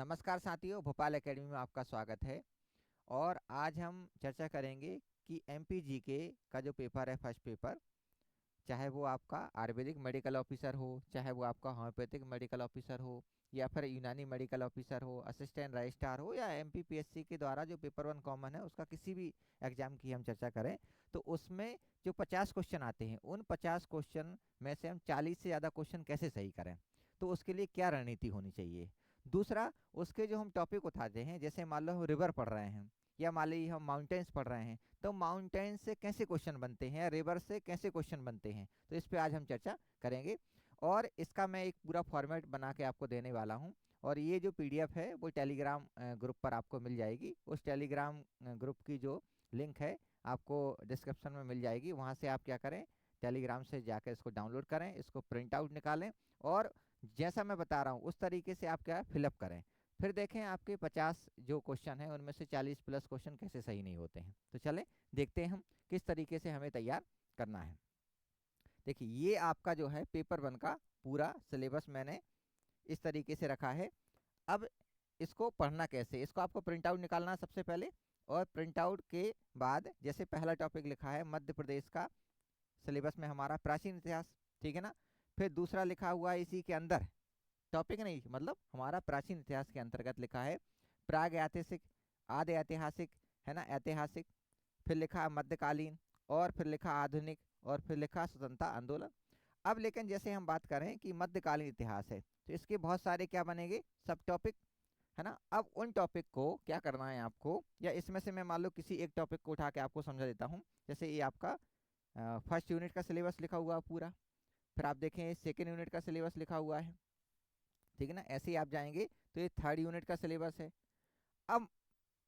नमस्कार साथियों, भोपाल एकेडमी में आपका स्वागत है। और आज हम चर्चा करेंगे कि एमपीजीके का जो पेपर है, फर्स्ट पेपर, चाहे वो आपका आयुर्वेदिक मेडिकल ऑफिसर हो, चाहे वो आपका होम्योपैथिक मेडिकल ऑफिसर हो, या फिर यूनानी मेडिकल ऑफिसर हो, असिस्टेंट रजिस्ट्रार हो, या एमपीपीएससी के द्वारा जो पेपर 1 कॉमन है उसका किसी भी एग्जाम की हम चर्चा करें, तो उसमें जो 50 क्वेश्चन आते हैं, उन 50 क्वेश्चन में से हम 40 से ज़्यादा क्वेश्चन कैसे सही करें, तो उसके लिए क्या रणनीति होनी चाहिए। दूसरा, उसके जो हम टॉपिक उठाते हैं, जैसे मान लो हम रिवर पढ़ रहे हैं, या मान लीजिए हम माउंटेन्स पढ़ रहे हैं, तो माउंटेन से कैसे क्वेश्चन बनते हैं, रिवर से कैसे क्वेश्चन बनते हैं, तो इस पे आज हम चर्चा करेंगे। और इसका मैं एक पूरा फॉर्मेट बना के आपको देने वाला हूँ। और ये जो पीडीएफ है वो टेलीग्राम ग्रुप पर आपको मिल जाएगी। उस टेलीग्राम ग्रुप की जो लिंक है आपको डिस्क्रिप्शन में मिल जाएगी। वहाँ से आप क्या करें, टेलीग्राम से जाकर इसको डाउनलोड करें, इसको प्रिंट आउट निकालें, और जैसा मैं बता रहा हूँ उस तरीके से आप क्या फिलअप करें। फिर देखें आपके 50 जो क्वेश्चन हैं उनमें से 40 प्लस क्वेश्चन कैसे सही नहीं होते हैं। तो चलें देखते हैं हम किस तरीके से हमें तैयार करना है। देखिए, ये आपका जो है पेपर 1 का पूरा सिलेबस मैंने इस तरीके से रखा है। अब इसको पढ़ना कैसे, इसको आपको प्रिंट आउट निकालना है सबसे पहले। और प्रिंट आउट के बाद जैसे पहला टॉपिक लिखा है मध्य प्रदेश का सिलेबस में हमारा प्राचीन इतिहास, ठीक है ना। फिर दूसरा लिखा हुआ है इसी के अंदर, टॉपिक नहीं मतलब हमारा प्राचीन इतिहास के अंतर्गत लिखा है प्राग ऐतिहासिक, आदि ऐतिहासिक, है ना, ऐतिहासिक। फिर लिखा मध्यकालीन, और फिर लिखा आधुनिक, और फिर लिखा स्वतंत्रता आंदोलन। अब लेकिन जैसे हम बात करें कि मध्यकालीन इतिहास है, तो इसके बहुत सारे क्या बनेंगे, सब टॉपिक, है ना। अब उन टॉपिक को क्या करना है आपको, या इसमें से मैं मान लो किसी एक टॉपिक को उठा के आपको समझा देता हूँ। जैसे ये आपका फर्स्ट यूनिट का सिलेबस लिखा हुआ पूरा, फिर आप देखें सेकेंड यूनिट का सिलेबस लिखा हुआ है, ठीक है ना। ऐसे ही आप जाएंगे तो ये थर्ड यूनिट का सिलेबस है। अब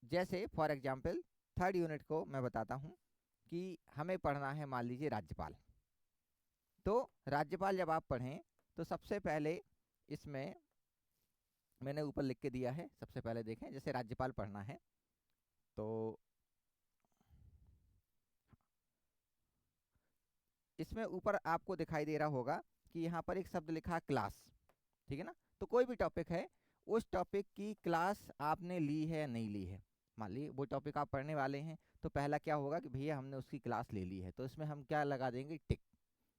जैसे फॉर एग्जाम्पल थर्ड यूनिट को मैं बताता हूँ कि हमें पढ़ना है, मान लीजिए राज्यपाल। तो राज्यपाल जब आप पढ़ें तो सबसे पहले इसमें मैंने ऊपर लिख के दिया है, सबसे पहले देखें जैसे राज्यपाल पढ़ना है तो इसमें ऊपर आपको दिखाई दे रहा होगा कि यहाँ पर एक शब्द लिखा है क्लास, ठीक है ना। तो कोई भी टॉपिक है, उस टॉपिक की क्लास आपने ली है या नहीं ली है। मान ली वो टॉपिक आप पढ़ने वाले हैं, तो पहला क्या होगा कि भैया हमने उसकी क्लास ले ली है, तो इसमें हम क्या लगा देंगे, टिक,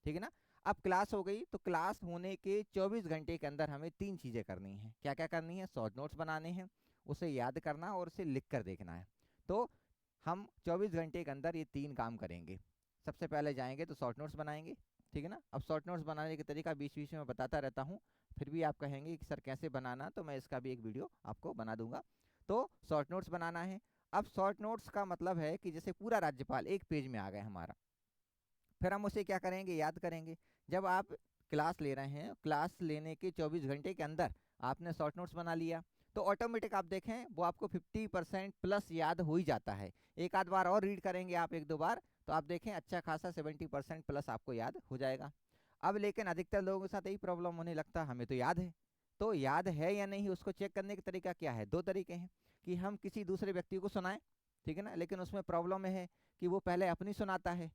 ठीक है ना। अब क्लास हो गई, तो क्लास होने के 24 घंटे के अंदर हमें 3 चीज़ें करनी है। क्या क्या करनी है, शॉर्ट नोट्स बनाने हैं, उसे याद करना और उसे लिख कर देखना है। तो हम 24 घंटे के अंदर ये 3 काम करेंगे। सबसे पहले जाएंगे तो शॉर्ट नोट्स बनाएंगे, ठीक है ना। अब शॉर्ट नोट्स बनाने का तरीका बीच बीच में बताता रहता हूँ, फिर भी आप कहेंगे कि सर कैसे बनाना, तो मैं इसका भी एक वीडियो आपको बना दूंगा। तो शॉर्ट नोट्स बनाना है। अब शॉर्ट नोट्स का मतलब है कि जैसे पूरा राज्यपाल एक पेज में आ गए हमारा, फिर हम उसे क्या करेंगे, याद करेंगे। जब आप क्लास ले रहे हैं, क्लास लेने के 24 घंटे के अंदर आपने शॉर्ट नोट्स बना लिया, तो ऑटोमेटिक आप देखें वो आपको 50% प्लस याद हो ही जाता है। एक आध बार और रीड करेंगे आप, एक दो बार, तो आप देखें अच्छा खासा 70% प्लस आपको याद हो जाएगा। अब लेकिन अधिकतर लोगों के साथ यही प्रॉब्लम होने लगता है, हमें तो याद है, तो याद है या नहीं उसको चेक करने का तरीका क्या है, 2 तरीके हैं। कि हम किसी दूसरे व्यक्ति को सुनाएं, ठीक है ना, लेकिन उसमें प्रॉब्लम है कि वो पहले अपनी सुनाता है,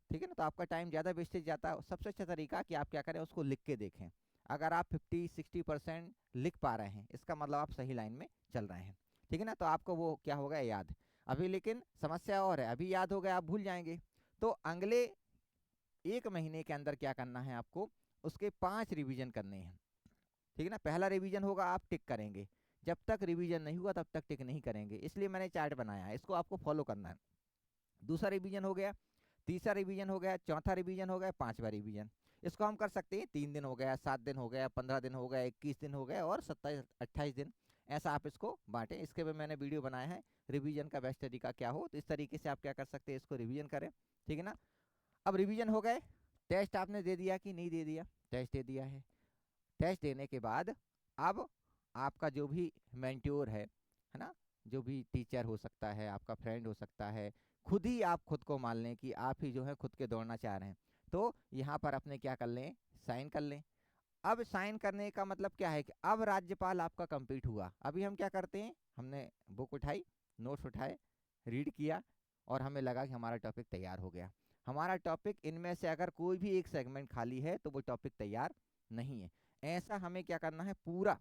ठीक है ना, तो आपका टाइम ज़्यादा वेस्टेज जाता है। सबसे अच्छा तरीका कि आप क्या करें, उसको लिख के देखें। अगर आप 50-60% लिख पा रहे हैं, इसका मतलब आप सही लाइन में चल रहे हैं, ठीक है ना, तो आपको वो क्या होगा, याद। अभी लेकिन समस्या और है, अभी याद हो गया आप भूल जाएंगे। तो अगले 1 महीने के अंदर क्या करना है आपको, उसके 5 रिवीजन करने हैं, ठीक है ना। पहला रिवीजन होगा आप टिक करेंगे, जब तक रिवीजन नहीं हुआ तब तक टिक नहीं करेंगे, इसलिए मैंने चार्ट बनाया है, इसको आपको फॉलो करना है। दूसरा रिवीजन हो गया, तीसरा रिवीजन हो गया, चौथा रिवीजन हो गया, पांचवा रिवीजन। इसको हम कर सकते हैं 3 दिन हो गया, 7 दिन हो गया, 15 दिन हो गया, 21 दिन हो गया, और 27-28 दिन, ऐसा आप इसको बांटें। इसके भी मैंने वीडियो बनाया है, रिवीजन का बेस्ट तरीका क्या हो, तो इस तरीके से आप क्या कर सकते हैं, इसको रिवीजन करें, ठीक है ना। अब रिवीजन हो गए, टेस्ट आपने दे दिया कि नहीं दे दिया, टेस्ट दे दिया है। टेस्ट देने के बाद अब आपका जो भी मेंटोर है ना, जो भी टीचर हो सकता है, आपका फ्रेंड हो सकता है, खुद ही आप खुद को मान लें कि आप ही जो है खुद के दौड़ना चाह रहे हैं, तो यहाँ पर अपने क्या कर लें, साइन कर लें। अब साइन करने का मतलब क्या है कि अब राज्यपाल आपका कंप्लीट हुआ। अभी हम क्या करते हैं, हमने बुक उठाई, नोट्स उठाए, रीड किया, और हमें लगा कि हमारा टॉपिक तैयार हो गया। हमारा टॉपिक इनमें से अगर कोई भी एक सेगमेंट खाली है तो वो टॉपिक तैयार नहीं है। ऐसा हमें क्या करना है, पूरा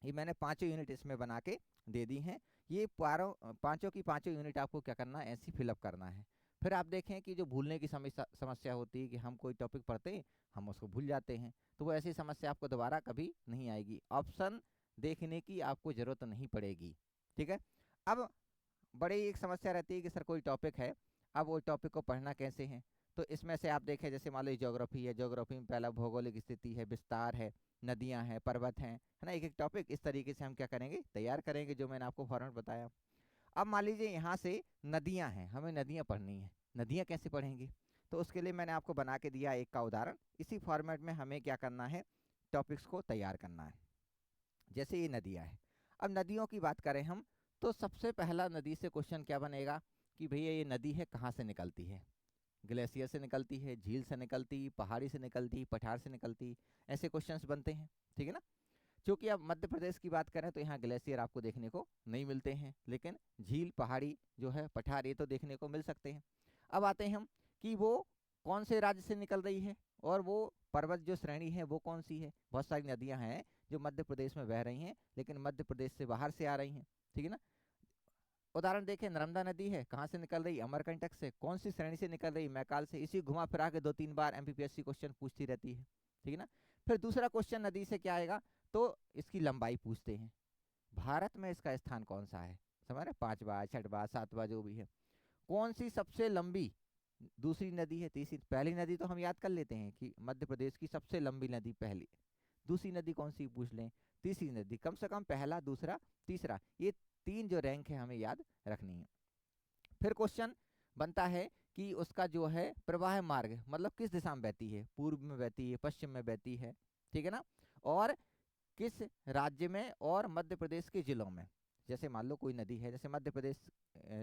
ये मैंने 5 यूनिट इसमें बना के दे दी हैं। ये पाँचों की पाँचों यूनिट आपको क्या करना है, ऐसी फिलअप करना है। फिर आप देखें कि जो भूलने की समस्या होती है कि हम कोई टॉपिक पढ़ते हैं, हम उसको भूल जाते हैं, तो वो ऐसी समस्या आपको दोबारा कभी नहीं आएगी। ऑप्शन देखने की आपको ज़रूरत नहीं पड़ेगी, ठीक है। अब बड़ी एक समस्या रहती है कि सर कोई टॉपिक है, अब वो टॉपिक को पढ़ना कैसे है। तो इसमें से आप देखें, जैसे मान लो ज्योग्राफी है, ज्योग्राफी में पहला भौगोलिक स्थिति है, विस्तार है, नदियां हैं, पर्वत हैं, है ना। एक एक टॉपिक इस तरीके से हम क्या करेंगे, तैयार करेंगे, जो मैंने आपको फॉर्मेट बताया। अब मान लीजिए यहाँ से नदियाँ हैं, हमें नदियाँ पढ़नी है, नदियाँ कैसे पढ़ेंगे, तो उसके लिए मैंने आपको बना के दिया एक का उदाहरण। इसी फॉर्मेट में हमें क्या करना है, टॉपिक्स को तैयार करना है। जैसे ये नदियाँ है, अब नदियों की बात करें हम, तो सबसे पहला नदी से क्वेश्चन क्या बनेगा कि भैया ये नदी है कहाँ से निकलती है, ग्लेशियर से निकलती है, झील से निकलती, पहाड़ी से निकलती, पठार से निकलती, ऐसे क्वेश्चंस बनते हैं, ठीक है ना। क्योंकि अब मध्य प्रदेश की बात करें तो यहाँ ग्लेशियर आपको देखने को नहीं मिलते हैं, लेकिन झील, पहाड़ी जो है, पठार, ये तो देखने को मिल सकते हैं। अब आते हैं हम कि वो कौन से राज्य से निकल रही है, और वो पर्वत जो श्रेणी है वो कौन सी है। बहुत सारी नदियाँ हैं जो मध्य प्रदेश में बह रही हैं, लेकिन मध्य प्रदेश से बाहर से आ रही हैं, ठीक है ना। उदाहरण देखें, नर्मदा नदी है, कहाँ से निकल रही, अमरकंटक से, कौन सी श्रेणी से निकल रही, मैकाल से। इसी घुमा फिरा के 2-3 बार एमपीपीएससी क्वेश्चन पूछती रहती है, ठीक है ना। फिर दूसरा क्वेश्चन नदी से क्या आएगा, तो इसकी लंबाई पूछते हैं, भारत में इसका स्थान कौन सा है, समझ रहे, 5वां, 6वां, 7वां जो भी है। कौन सी सबसे लंबी दूसरी नदी है, तीसरी, पहली नदी तो हम याद कर लेते हैं कि मध्य प्रदेश की सबसे लंबी नदी पहली, दूसरी नदी कौन सी पूछ लें, तीसरी नदी, कम से कम पहला, दूसरा, तीसरा, ये 3 जो रैंक है हमें याद रखनी है। फिर क्वेश्चन बनता है कि उसका जो है प्रवाह मार्ग, मतलब किस दिशा में बहती है, पूर्व में बहती है, पश्चिम में बहती है, ठीक है ना, और किस राज्य में, और मध्य प्रदेश के जिलों में। जैसे मान लो कोई नदी है, जैसे मध्य प्रदेश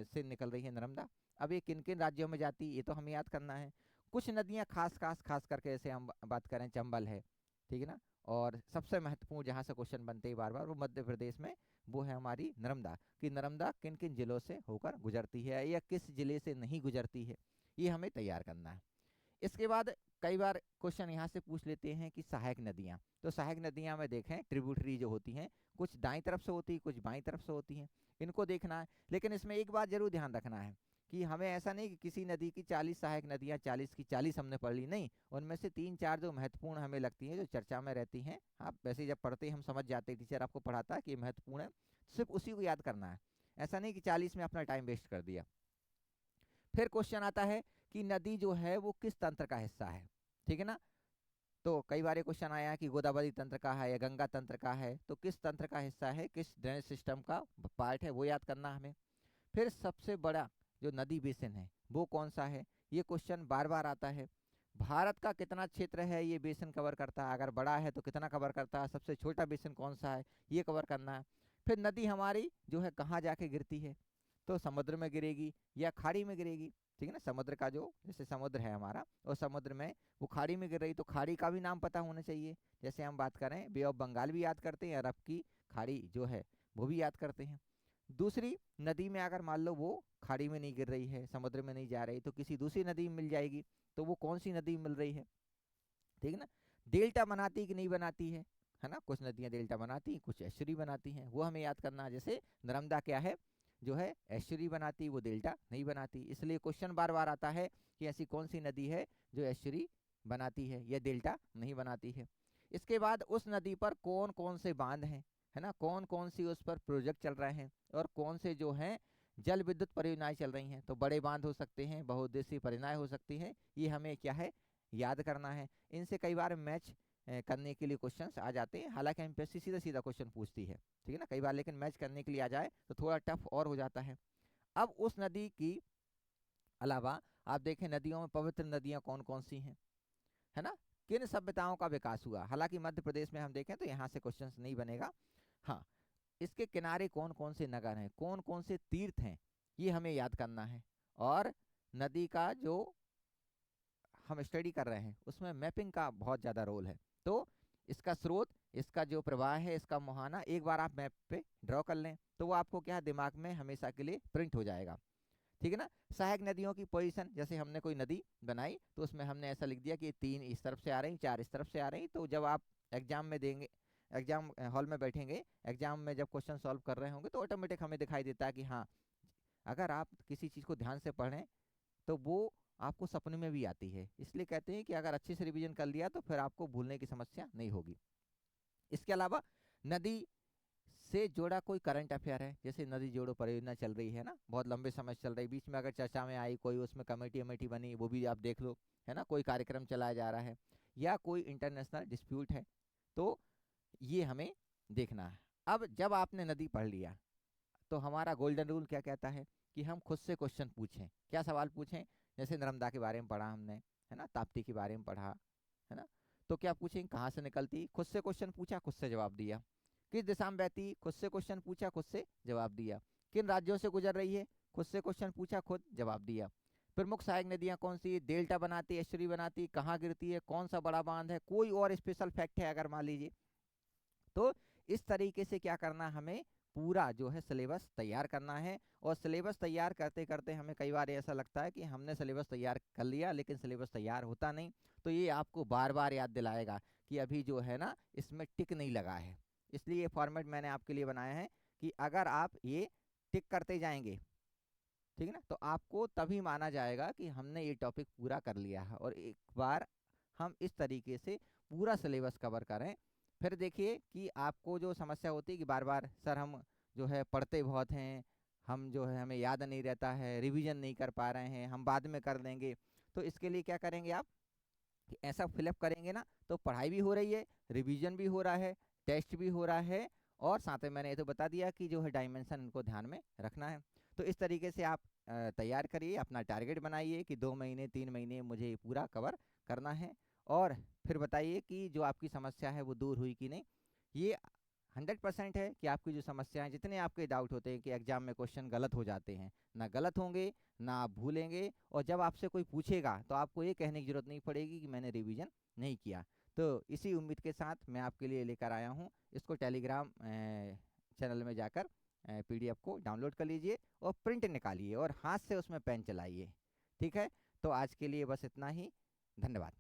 से निकल रही है नर्मदा, अब ये किन किन राज्यों में जाती है, ये तो हमें याद करना है। कुछ नदियाँ खास करके, जैसे हम बात करें चंबल है, ठीक है ना, और सबसे महत्वपूर्ण जहाँ से क्वेश्चन बनते हैं बार बार, वो मध्य प्रदेश में, वो है हमारी नर्मदा, कि नर्मदा किन किन जिलों से होकर गुजरती है, या किस जिले से नहीं गुजरती है, ये हमें तैयार करना है। इसके बाद कई बार क्वेश्चन यहाँ से पूछ लेते हैं कि सहायक नदियाँ, तो सहायक नदियाँ में देखें, ट्रिब्यूटरी जो होती हैं, कुछ दाईं तरफ से होती है, कुछ बाईं तरफ से होती हैं, इनको देखना है। लेकिन इसमें एक बात जरूर ध्यान रखना है कि हमें ऐसा नहीं कि किसी नदी की 40 सहायक नदियाँ, 40 की 40 हमने पढ़ ली, नहीं, उनमें से 3-4 जो महत्वपूर्ण हमें लगती हैं, जो चर्चा में रहती हैं, आप वैसे जब पढ़ते हैं हम समझ जाते हैं, टीचर आपको पढ़ाता है कि महत्वपूर्ण है, सिर्फ उसी को याद करना है, ऐसा नहीं कि 40 में अपना टाइम वेस्ट कर दिया। फिर क्वेश्चन आता है कि नदी जो है वो किस तंत्र का हिस्सा है, ठीक है ना। तो कई बार क्वेश्चन आया है कि गोदावरी तंत्र का है या गंगा तंत्र का है, तो किस तंत्र का हिस्सा है, किस ड्रेनेज सिस्टम का पार्ट है, वो याद करना हमें। फिर सबसे बड़ा जो नदी बेसिन है वो कौन सा है, ये क्वेश्चन बार बार आता है। भारत का कितना क्षेत्र है ये बेसिन कवर करता है, अगर बड़ा है तो कितना कवर करता है, सबसे छोटा बेसिन कौन सा है, ये कवर करना है। फिर नदी हमारी जो है कहाँ जाके गिरती है, तो समुद्र में गिरेगी या खाड़ी में गिरेगी, ठीक है ना। समुद्र का जो, जैसे समुद्र है हमारा, और समुद्र में वो खाड़ी में गिर रही, तो खाड़ी का भी नाम पता होना चाहिए। जैसे हम बात करें, बे ऑफ बंगाल भी याद करते हैं, अरब की खाड़ी जो है वो भी याद करते हैं। दूसरी नदी में अगर मान लो वो खाड़ी में नहीं गिर रही है, समुद्र में नहीं जा रही, तो किसी दूसरी नदी में मिल जाएगी, तो वो कौन सी नदी मिल रही है, ठीक है ना। डेल्टा बनाती कि नहीं बनाती है ना, कुछ नदियां डेल्टा बनाती, कुछ एस्चुरी बनाती हैं, वो हमें याद करना है। जैसे नर्मदा क्या है, जो है एस्चुरी बनाती, वो डेल्टा नहीं बनाती, इसलिए क्वेश्चन बार बार आता है कि ऐसी कौन सी नदी है जो एस्चुरी बनाती है या डेल्टा नहीं बनाती है। इसके बाद उस नदी पर कौन कौन से बांध हैं, है ना, कौन कौन सी उस पर प्रोजेक्ट चल रहे हैं, और कौन से जो हैं जल विद्युत परियोजनाएं चल रही हैं। तो बड़े बांध हो सकते हैं, बहुउद्देशीय परियोजनाएं हो सकती हैं, ये हमें क्या है, याद करना है। इनसे कई बार मैच करने के लिए क्वेश्चंस आ जाते हैं, हालांकि एमपीएससी सीधा सीधा क्वेश्चन पूछती है, ठीक है ना, कई बार लेकिन मैच करने के लिए आ जाए तो थोड़ा टफ और हो जाता है। अब उस नदी की अलावा आप देखें, नदियों में पवित्र नदियां कौन कौन सी हैं, है ना, किन सभ्यताओं का विकास हुआ। हालांकि मध्य प्रदेश में हम देखें तो यहाँ से क्वेश्चन नहीं बनेगा। हाँ, इसके किनारे कौन कौन से नगर हैं, कौन कौन से तीर्थ हैं, ये हमें याद करना है। और नदी का जो हम स्टडी कर रहे हैं उसमें मैपिंग का बहुत ज़्यादा रोल है, तो इसका स्रोत, इसका जो प्रवाह है, इसका मुहाना एक बार आप मैप पे ड्रॉ कर लें, तो वो आपको क्या दिमाग में हमेशा के लिए प्रिंट हो जाएगा, ठीक है ना। सहायक नदियों की पोजीशन, जैसे हमने कोई नदी बनाई तो उसमें हमने ऐसा लिख दिया कि 3 इस तरफ से आ रही, 4 इस तरफ से आ रही, तो जब आप एग्जाम में देंगे, एग्जाम हॉल में बैठेंगे, एग्जाम में जब क्वेश्चन सॉल्व कर रहे होंगे तो ऑटोमेटिक हमें दिखाई देता है कि हाँ, अगर आप किसी चीज़ को ध्यान से पढ़ें तो वो आपको सपने में भी आती है। इसलिए कहते हैं कि अगर अच्छे से रिवीजन कर लिया तो फिर आपको भूलने की समस्या नहीं होगी। इसके अलावा नदी से जुड़ा कोई करंट अफेयर है, जैसे नदी जोड़ो परियोजना चल रही है ना, बहुत लंबे समय से चल रही, बीच में अगर चर्चा में आई कोई, उसमें कमेटी वमेटी बनी, वो भी आप देख लो, है ना, कोई कार्यक्रम चलाया जा रहा है, या कोई इंटरनेशनल डिस्प्यूट है, तो ये हमें देखना है। अब जब आपने नदी पढ़ लिया तो हमारा गोल्डन रूल क्या कहता है कि हम खुद से क्वेश्चन पूछें। क्या सवाल पूछें? जैसे नर्मदा के बारे में पढ़ा हमने, है ना, ताप्ती के बारे में पढ़ा, है ना, तो क्या पूछें? कहाँ से निकलती? खुद से क्वेश्चन पूछा, खुद से जवाब दिया। किस दिशा में बहती? खुद से क्वेश्चन पूछा, खुद से जवाब दिया। किन राज्यों से गुजर रही है? खुद से क्वेश्चन पूछा, खुद जवाब दिया। प्रमुख सहायक नदियाँ कौन सी? डेल्टा बनाती, एस्चुरी बनाती, कहाँ गिरती है, कौन सा बड़ा बांध है, कोई और स्पेशल फैक्ट है अगर मान लीजिए। तो इस तरीके से क्या करना, हमें पूरा जो है सिलेबस तैयार करना है। और सिलेबस तैयार करते करते हमें कई बार ऐसा लगता है कि हमने सिलेबस तैयार कर लिया, लेकिन सिलेबस तैयार होता नहीं। तो ये आपको बार बार याद दिलाएगा कि अभी जो है ना इसमें टिक नहीं लगा है। इसलिए ये फॉर्मेट मैंने आपके लिए बनाया है कि अगर आप ये टिक करते जाएंगे, ठीक है ना, तो आपको तभी माना जाएगा कि हमने ये टॉपिक पूरा कर लिया है। और एक बार हम इस तरीके से पूरा सिलेबस कवर करें, फिर देखिए कि आपको जो समस्या होती है कि बार बार सर हम जो है पढ़ते बहुत हैं, हम जो है हमें याद नहीं रहता है, रिवीजन नहीं कर पा रहे हैं, हम बाद में कर लेंगे। तो इसके लिए क्या करेंगे आप कि ऐसा फिलअप करेंगे ना, तो पढ़ाई भी हो रही है, रिवीजन भी हो रहा है, टेस्ट भी हो रहा है, और साथ में मैंने ये तो बता दिया कि जो है डायमेंशन इनको ध्यान में रखना है। तो इस तरीके से आप तैयार करिए, अपना टारगेट बनाइए कि 2 महीने 3 महीने मुझे ये पूरा कवर करना है। और फिर बताइए कि जो आपकी समस्या है वो दूर हुई कि नहीं। ये 100% है कि आपकी जो समस्याएं, जितने आपके डाउट होते हैं कि एग्जाम में क्वेश्चन गलत हो जाते हैं, ना गलत होंगे, ना आप भूलेंगे, और जब आपसे कोई पूछेगा तो आपको ये कहने की जरूरत नहीं पड़ेगी कि मैंने रिवीजन नहीं किया। तो इसी उम्मीद के साथ मैं आपके लिए लेकर आया हूँ इसको। टेलीग्राम चैनल में जाकर PDF को डाउनलोड कर लीजिए और प्रिंट निकालिए और हाथ से उसमें पेन चलाइए। ठीक है, तो आज के लिए बस इतना ही। धन्यवाद।